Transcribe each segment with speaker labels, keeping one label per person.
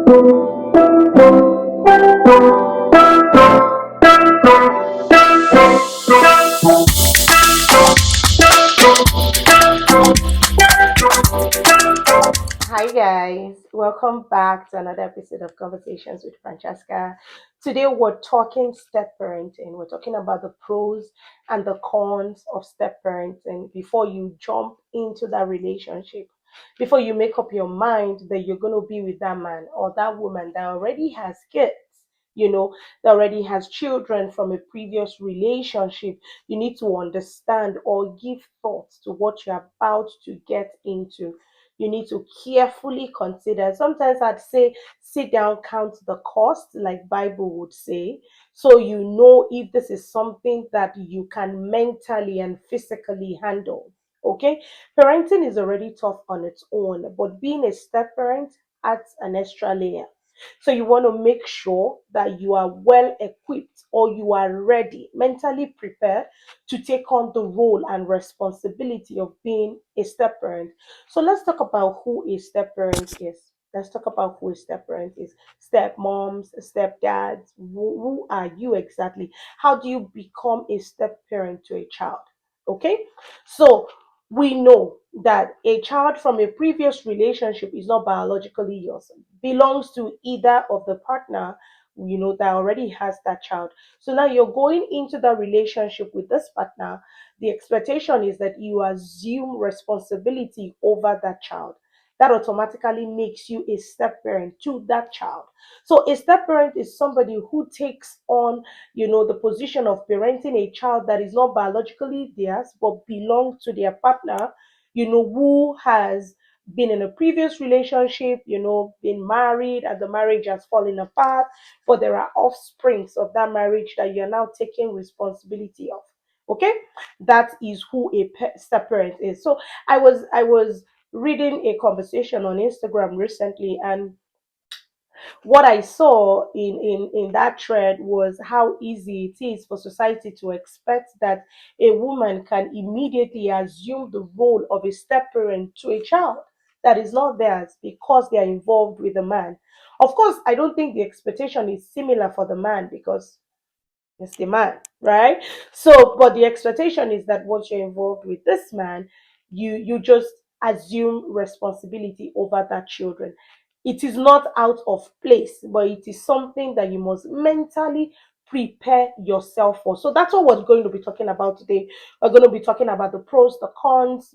Speaker 1: Hi guys, welcome back to another episode of Conversations with Francesca. Today we're talking step parenting. We're talking about the pros and the cons of step parenting before you jump into that relationship. Before you make up your mind that you're going to be with that man or that woman that already has kids, that already has children from a previous relationship, you need to understand or give thought to what you're about to get into. You need to carefully consider. Sometimes I'd say sit down, count the cost, like Bible would say, so you know if this is something that you can mentally and physically handle. Okay, parenting is already tough on its own, but being a step parent adds an extra layer. So you want to make sure that you are well equipped or you are ready, mentally prepared to take on the role and responsibility of being a step parent. So let's talk about who a step parent is. Let's talk about who a step parent is. Step moms, stepdads. Who are you exactly? How do you become a step parent to a child? Okay, so we know that a child from a previous relationship is not biologically yours, belongs to either of the partner, that already has that child. So now you're going into that relationship with this partner. The expectation is that you assume responsibility over that child. That automatically makes you a step parent to that child. So a step parent is somebody who takes on, the position of parenting a child that is not biologically theirs but belongs to their partner, who has been in a previous relationship, been married, and the marriage has fallen apart, but there are offsprings of that marriage that you're now taking responsibility of. Okay, that is who a step parent is. So I was reading a conversation on Instagram recently, and what I saw in that thread was how easy it is for society to expect that a woman can immediately assume the role of a step parent to a child that is not theirs because they are involved with the man. Of course, I don't think the expectation is similar for the man because it's the man, right? So, but the expectation is that once you're involved with this man, you just assume responsibility over that children. It is not out of place, but it is something that you must mentally prepare yourself for. So that's what we're going to be talking about today. We're going to be talking about the pros, the cons,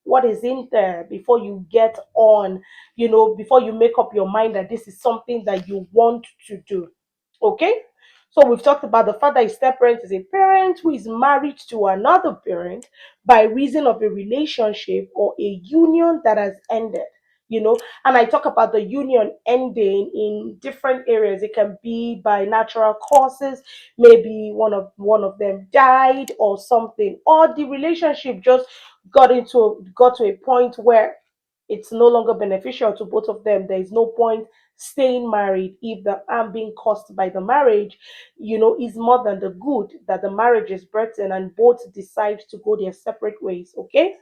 Speaker 1: what is in there before you get on, before you make up your mind that this is something that you want to do. Okay? So we've talked about the fact that a step parent is a parent who is married to another parent by reason of a relationship or a union that has ended. And I talk about the union ending in different areas. It can be by natural causes, maybe one of them died or something, or the relationship just got to a point where it's no longer beneficial to both of them. There is no point staying married if the harm being caused by the marriage, is more than the good that the marriage is brought and both decide to go their separate ways. Okay,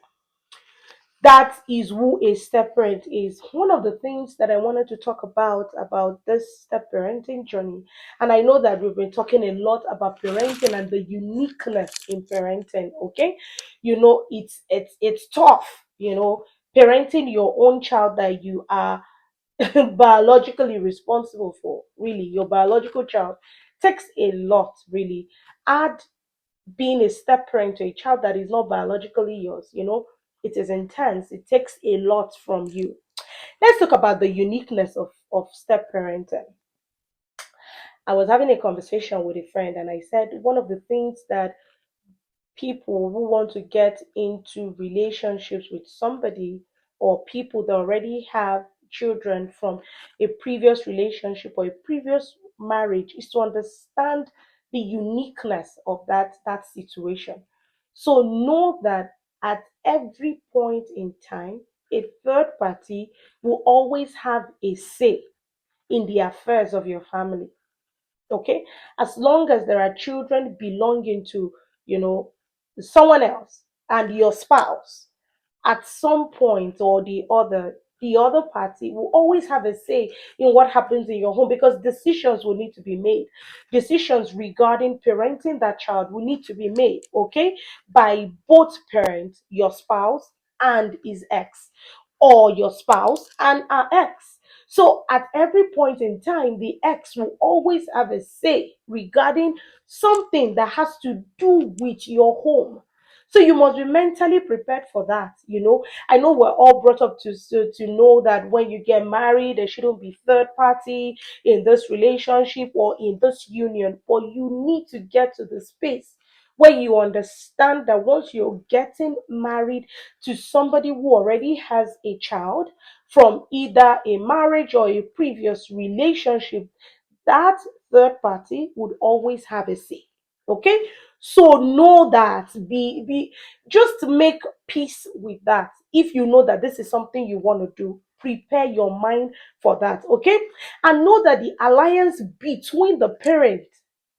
Speaker 1: that is who a step parent is. One of the things that I wanted to talk about this step parenting journey, and I know that we've been talking a lot about parenting and the uniqueness in parenting. Okay, it's tough. Parenting your own child that you are biologically responsible for, really your biological child, takes a lot. Really, add being a step parent to a child that is not biologically yours, it is intense. It takes a lot from you. Let's talk about the uniqueness of step parenting. I was having a conversation with a friend, and I said one of the things that people who want to get into relationships with somebody, or people that already have children from a previous relationship or a previous marriage, is to understand the uniqueness of that situation. So know that at every point in time, a third party will always have a say in the affairs of your family. Okay, as long as there are children belonging to, you know someone else and your spouse, at some point or the other, the other party will always have a say in what happens in your home, because decisions will need to be made. Decisions regarding parenting that child will need to be made, okay, by both parents, your spouse and his ex, or your spouse and our ex. So at every point in time, the ex will always have a say regarding something that has to do with your home. So you must be mentally prepared for that. I know we're all brought up to know that when you get married, there shouldn't be third party in this relationship or in this union, but you need to get to the space where you understand that once you're getting married to somebody who already has a child from either a marriage or a previous relationship, that third party would always have a say. Okay, so know that, be just make peace with that. If you know that this is something you want to do, prepare your mind for that. Okay, and know that the alliance between the parent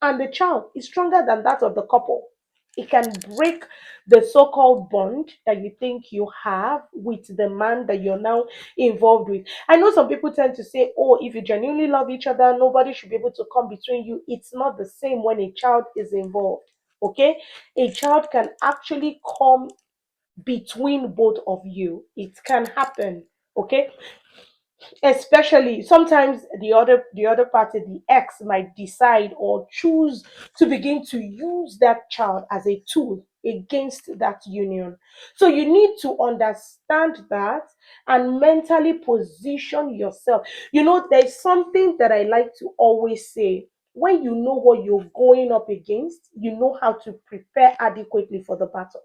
Speaker 1: and the child is stronger than that of the couple. It can break the so-called bond that you think you have with the man that you're now involved with. I know some people tend to say, oh, if you genuinely love each other, nobody should be able to come between you. It's not the same when a child is involved. Okay? A child can actually come between both of you. It can happen. Okay, especially sometimes the other party, the ex, might decide or choose to begin to use that child as a tool against that union. So you need to understand that and mentally position yourself. There's something that I like to always say: when you know what you're going up against, you know how to prepare adequately for the battle.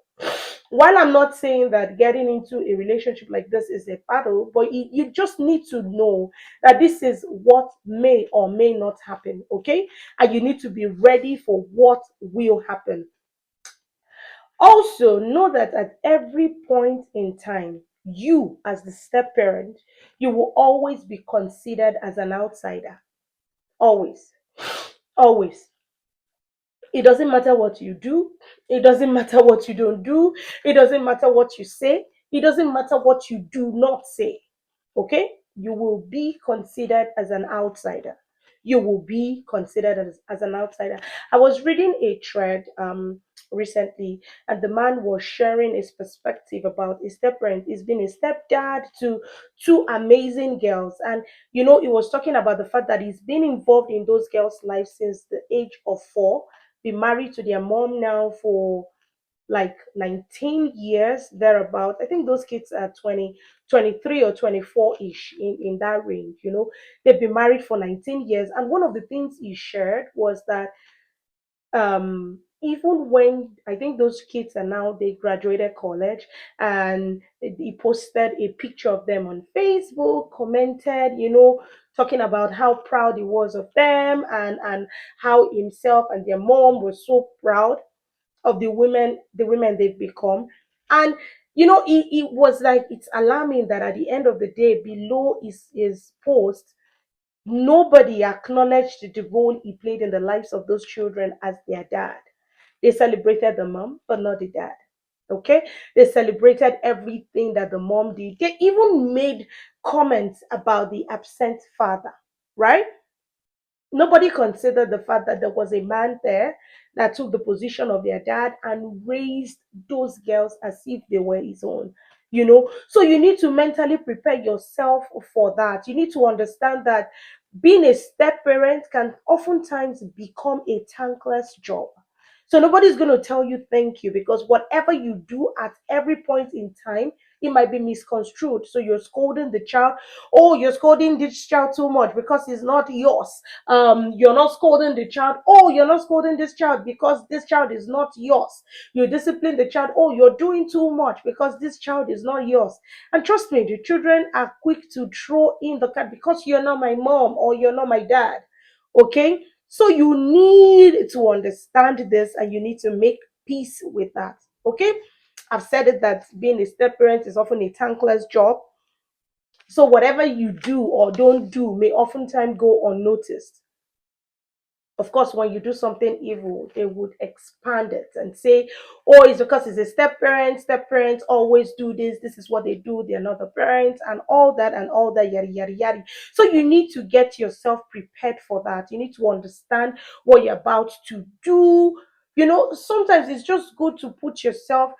Speaker 1: While I'm not saying that getting into a relationship like this is a battle, but you just need to know that this is what may or may not happen, okay? And you need to be ready for what will happen. Also, know that at every point in time, you, as the step parent, you will always be considered as an outsider. Always. Always. It doesn't matter what you do. It doesn't matter what you don't do. It doesn't matter what you say. It doesn't matter what you do not say. Okay? You will be considered as an outsider. You will be considered as an outsider. I was reading a thread recently, and the man was sharing his perspective about his step parent. He's been a stepdad to two amazing girls. And he was talking about the fact that he's been involved in those girls' lives since the age of 4, been married to their mom now for like 19 years thereabout. I think those kids are 20, 23 or 24-ish, in that range. They've been married for 19 years. And one of the things he shared was that even when I think those kids are now, they graduated college, and he posted a picture of them on Facebook, commented, talking about how proud he was of them, and how himself and their mom were so proud of the women they've become. And it was like, it's alarming that at the end of the day, below his post, nobody acknowledged the role he played in the lives of those children as their dad. They celebrated the mom, but not the dad. Okay? They celebrated everything that the mom did. They even made comments about the absent father, right? Nobody considered the fact that there was a man there that took the position of their dad and raised those girls as if they were his own. So you need to mentally prepare yourself for that. You need to understand that being a step parent can oftentimes become a thankless job. So nobody's going to tell you thank you, because whatever you do at every point in time, it might be misconstrued. So you're scolding the child. Oh, you're scolding this child too much because it's not yours. You're not scolding the child. Oh, you're not scolding this child because this child is not yours. You discipline the child. Oh, you're doing too much because this child is not yours. And trust me, the children are quick to throw in the cat, because you're not my mom or you're not my dad. Okay, so you need to understand this, and you need to make peace with that. Okay, I've said it, that being a step parent is often a thankless job. So whatever you do or don't do may oftentimes go unnoticed. Of course, when you do something evil, they would expand it and say, oh, it's because it's a step parent. Step parents always do this. This is what they do. They're not the parents, and all that, yada, yada, yada. So you need to get yourself prepared for that. You need to understand what you're about to do. Sometimes it's just good to put yourself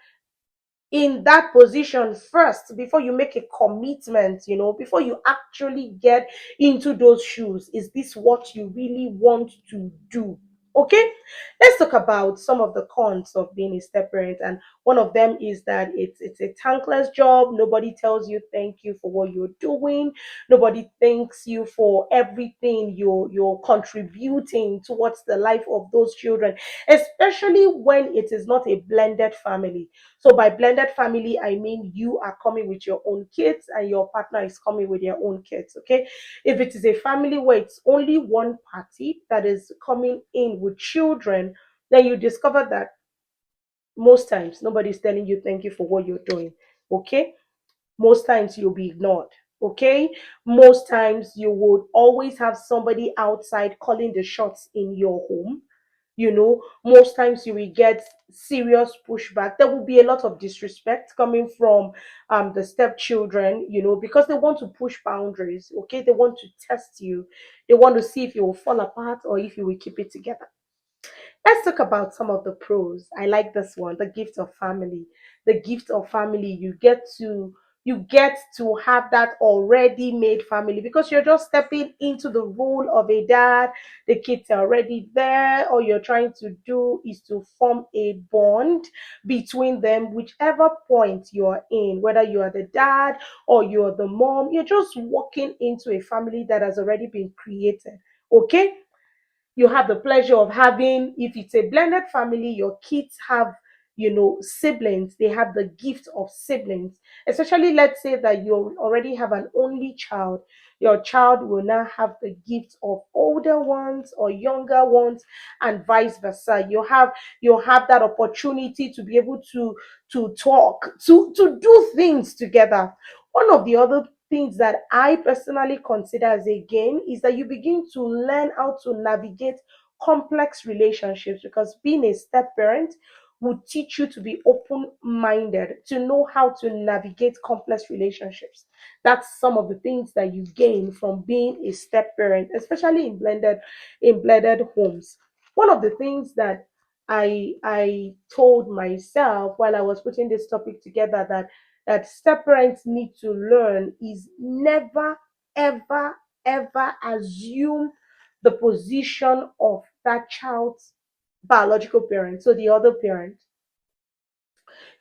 Speaker 1: in that position first before you make a commitment, before you actually get into those shoes. Is this what you really want to do? Okay, let's talk about some of the cons of being a step parent. And one of them is that it's a thankless job. Nobody tells you thank you for what you're doing. Nobody thanks you for everything you're contributing towards the life of those children, especially when it is not a blended family. So by blended family, I mean you are coming with your own kids and your partner is coming with their own kids. Okay. If it is a family where it's only one party that is coming in with children, then you discover that most times nobody's telling you thank you for what you're doing. Okay. Most times you'll be ignored. Okay. Most times you would always have somebody outside calling the shots in your home. Most times you will get serious pushback. There will be a lot of disrespect coming from the stepchildren, because they want to push boundaries. Okay, they want to test you. They want to see if you will fall apart or if you will keep it together. Let's talk about some of the pros. I like this one, the gift of family. The gift of family, you get to have that already made family because you're just stepping into the role of a dad. The kids are already there. All you're trying to do is to form a bond between them, whichever point you're in, whether you are the dad or you're the mom, you're just walking into a family that has already been created. Okay, you have the pleasure of having, if it's a blended family, your kids have, siblings. They have the gift of siblings. Especially, let's say that you already have an only child. Your child will now have the gift of older ones or younger ones, and vice versa. You have that opportunity to be able to talk, to do things together. One of the other things that I personally consider as a gain is that you begin to learn how to navigate complex relationships, because being a step parent will teach you to be open minded, to know how to navigate complex relationships. That's some of the things that you gain from being a step parent, especially in blended homes. One of the things that I told myself while I was putting this topic together, that step parents need to learn, is never, ever, ever assume the position of that child's biological parent. So the other parent,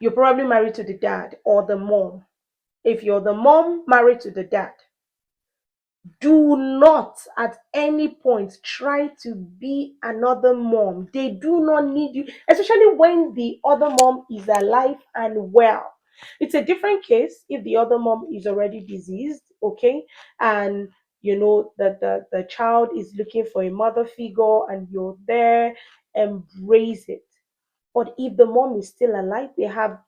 Speaker 1: you're probably married to the dad or the mom. If you're the mom married to the dad, do not at any point try to be another mom. They do not need you, especially when the other mom is alive and well. It's a different case if the other mom is already diseased, okay, and that the child is looking for a mother figure and you're there, embrace it. But if the mom is still alive, they have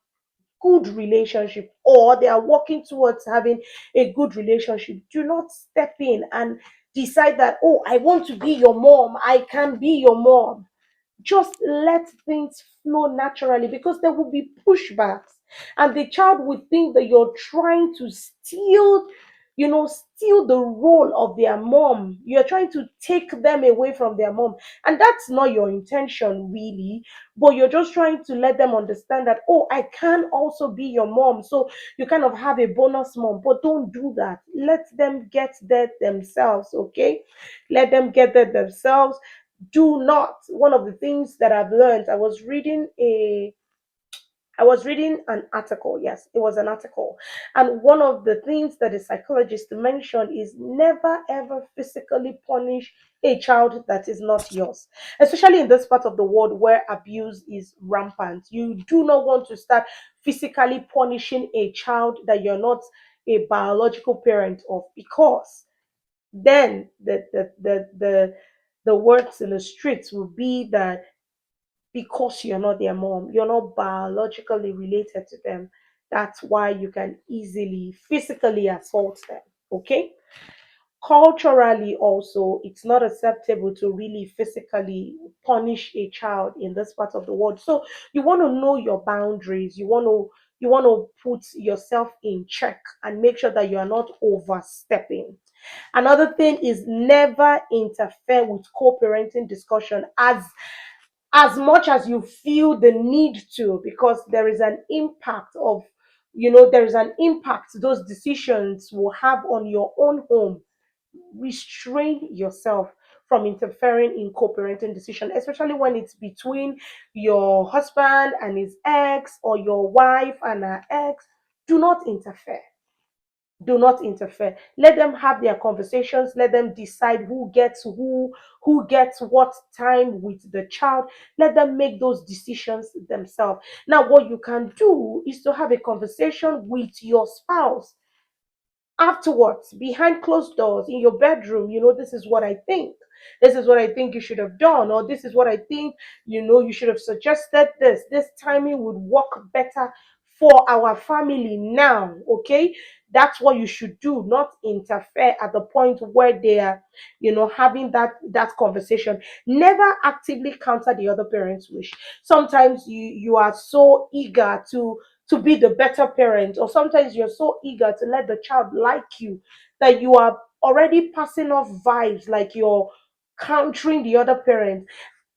Speaker 1: good relationship, or they are working towards having a good relationship, do not step in and decide that, oh, I want to be your mom, I can be your mom. Just let things flow naturally, because there will be pushbacks, and the child will think that you're trying to steal the role of their mom. You're trying to take them away from their mom, and that's not your intention really. But you're just trying to let them understand that, oh, I can also be your mom, so you kind of have a bonus mom. But don't do that. Let them get that themselves. Okay, let them get that themselves. Do not. One of the things that I've learned, I was reading an article. Yes, it was an article. And one of the things that a psychologist mentioned is never ever physically punish a child that is not yours, especially in this part of the world where abuse is rampant. You do not want to start physically punishing a child that you're not a biological parent of, because then the words in the streets will be that because you're not their mom, you're not biologically related to them. That's why you can easily physically assault them. Okay. Culturally also, it's not acceptable to really physically punish a child in this part of the world. So you want to know your boundaries. You want to put yourself in check and make sure that you are not overstepping. Another thing is never interfere with co-parenting discussion as much as you feel the need to, because there is an impact of, there is an impact those decisions will have on your own home. Restrain yourself from interfering in co-parenting decision, especially when it's between your husband and his ex, or your wife and her ex. Do not interfere. Do not interfere. Let them have their conversations. Let them decide who gets what time with the child. Let them make those decisions themselves. Now, what you can do is to have a conversation with your spouse afterwards, behind closed doors, in your bedroom. This is what I think. This is what I think you should have done, or this is what I think, you should have suggested. This timing would work better for our family now. Okay, that's what you should do, not interfere at the point where they are, having that conversation. Never actively counter the other parent's wish. Sometimes you are so eager to be the better parent, or sometimes you're so eager to let the child like you, that you are already passing off vibes like you're countering the other parent.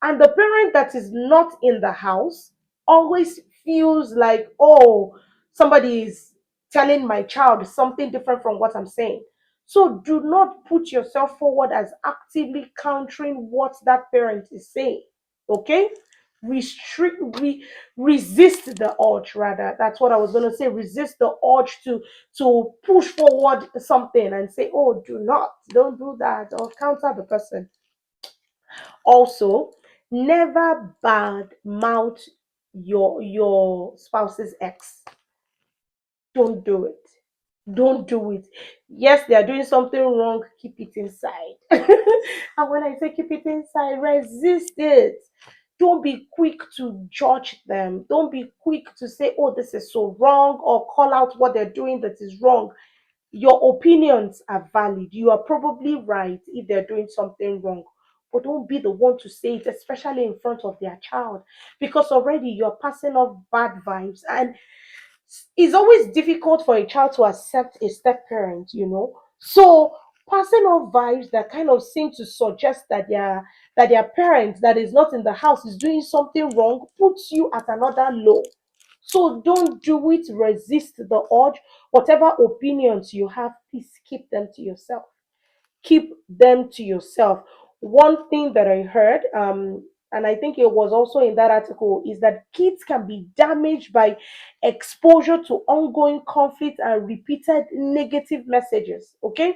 Speaker 1: And the parent that is not in the house always feels like, oh, somebody is telling my child something different from what I'm saying. So do not put yourself forward as actively countering what that parent is saying. Okay? Restrict, resist the urge, rather. That's what I was going to say. Resist the urge to push forward something and say, oh, don't do that, or counter the person. Also, never bad mouth your spouse's ex. Don't do it. Don't do it. Yes, they are doing something wrong. Keep it inside. And when I say keep it inside, resist it. Don't be quick to judge them. Don't be quick to say, oh, this is so wrong, or call out what they're doing that is wrong. Your opinions are valid. You are probably right if they're doing something wrong. But don't be the one to say it, especially in front of their child, because already you're passing off bad vibes. And it's always difficult for a child to accept a step parent. So passing off vibes that kind of seem to suggest that their parent that is not in the house is doing something wrong puts you at another low. So don't do it. Resist the urge. Whatever opinions you have, please keep them to yourself. Keep them to yourself. One thing that I heard, and I think it was also in that article, is that kids can be damaged by exposure to ongoing conflict and repeated negative messages. Okay,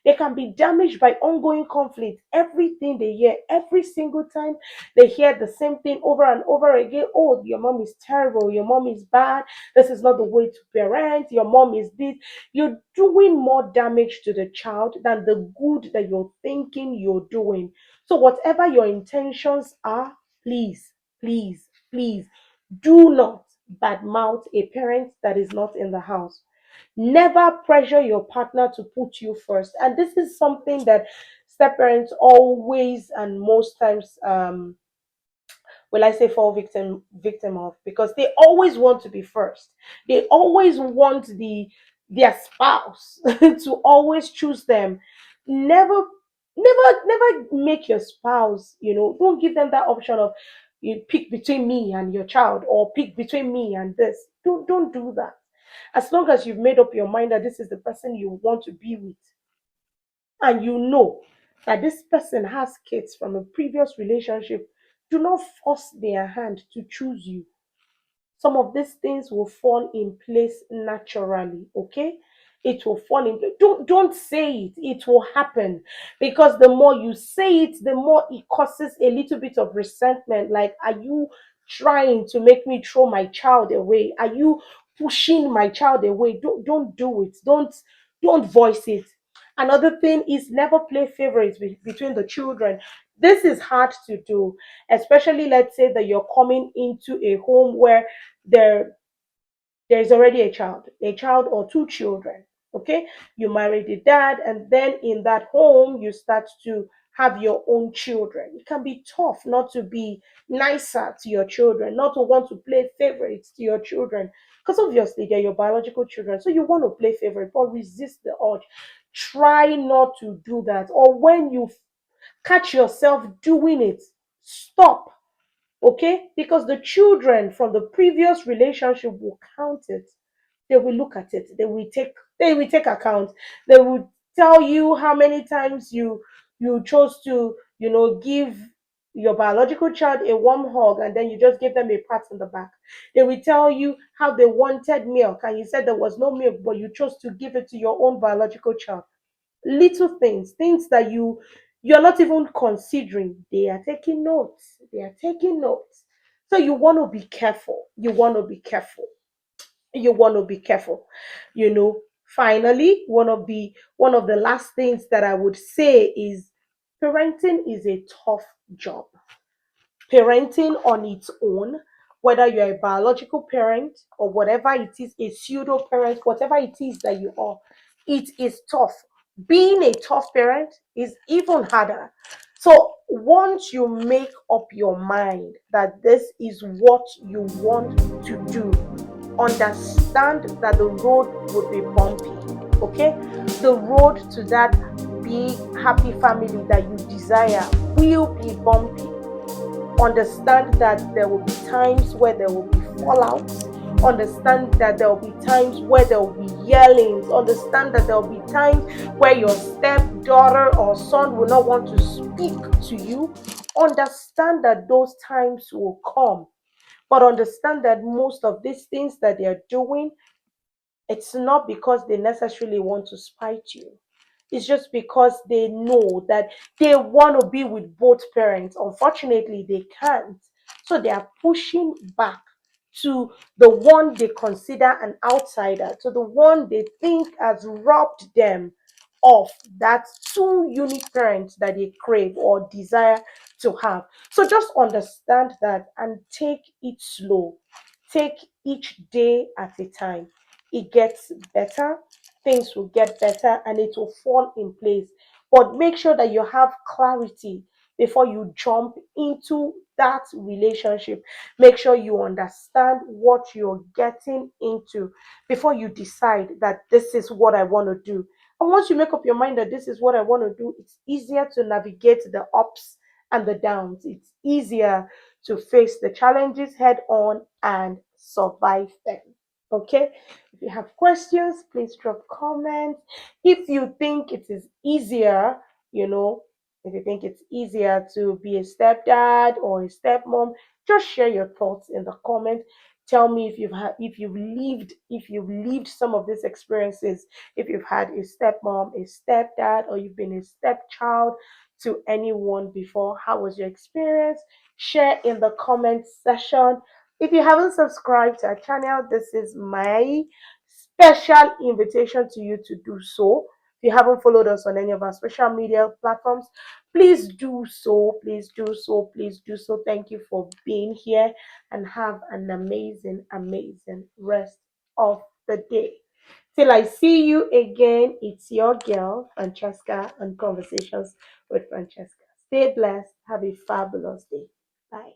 Speaker 1: they can be damaged by ongoing conflict. Everything they hear, every single time they hear the same thing over and over again. Oh, your mom is terrible, your mom is bad, this is not the way to parent, your mom is this. You're doing more damage to the child than the good that you're thinking you're doing. So, whatever your intentions are, please, please, please do not badmouth a parent that is not in the house. Never pressure your partner to put you first. And this is something that step parents always and most times, will I say, fall victim of, because they always want to be first. They always want their spouse to always choose them. Never, never make your spouse, don't give them that option of, you pick between me and your child, or pick between me and this. Don't do that. As long as you've made up your mind that this is the person you want to be with, and you know that this person has kids from a previous relationship, do not force their hand to choose you. Some of these things will fall in place naturally. Okay, it will fall in place. Don't say it, it will happen. Because the more you say it, the more it causes a little bit of resentment. Like, are you trying to make me throw my child away? Are you pushing my child away? Don't do it. Don't voice it. Another thing is, never play favorites between the children. This is hard to do, especially, let's say that you're coming into a home where there there's already a child or two children. Okay, you marry the dad, and then in that home you start to have your own children. It can be tough not to be nicer to your children, not to want to play favorites to your children, because obviously they're your biological children, so you want to play favorite, but resist the urge. Try not to do that, or when you catch yourself doing it, stop. Okay, because the children from the previous relationship will count it. They will look at it, they will take account. They will tell you how many times you chose to, give your biological child a warm hug, and then you just give them a pat on the back. They will tell you how they wanted milk, and you said there was no milk, but you chose to give it to your own biological child. Little things that you're not even considering, they are taking notes. They are taking notes. So you want to be careful. You want to be careful. Finally, one of the last things that I would say is parenting is a tough job. Parenting on its own, whether you're a biological parent or whatever it is, a pseudo parent, whatever it is that you are, it is tough. Being a tough parent is even harder. So once you make up your mind that this is what you want to do, understand that the road would be bumpy. Okay, the road to that big happy family that you desire will be bumpy. Understand that there will be times where there will be fallouts. Understand that there will be times where there will be yellings. Understand that there will be times where your stepdaughter or son will not want to speak to you. Understand that those times will come, but understand that most of these things that they are doing, it's not because they necessarily want to spite you. It's just because they know that they want to be with both parents. Unfortunately, they can't. So they are pushing back to the one they consider an outsider, to the one they think has robbed them of that two unique parents that they crave or desire to have. So just understand that and take it slow. Take each day at a time. It gets better, things will get better, and it will fall in place. But make sure that you have clarity before you jump into that relationship. Make sure you understand what you're getting into before you decide that this is what I want to do. And once you make up your mind that this is what I want to do, it's easier to navigate the ups and the downs. It's easier to face the challenges head on and survive them. Okay, if you have questions, please drop comments. If you think it is easier, you know, if you think it's easier to be a stepdad or a stepmom, just share your thoughts in the comments. Tell me if you've lived some of these experiences, if you've had a stepmom, a stepdad, or you've been a stepchild to anyone before. How was your experience? Share in the comment section. If you haven't subscribed to our channel, this is my special invitation to you to do so. If you haven't followed us on any of our social media platforms, please do so. Please do so. Please do so. Thank you for being here, and have an amazing, amazing rest of the day. Till I see you again, it's your girl, Francesca, on Conversations with Francesca. Stay blessed. Have a fabulous day. Bye.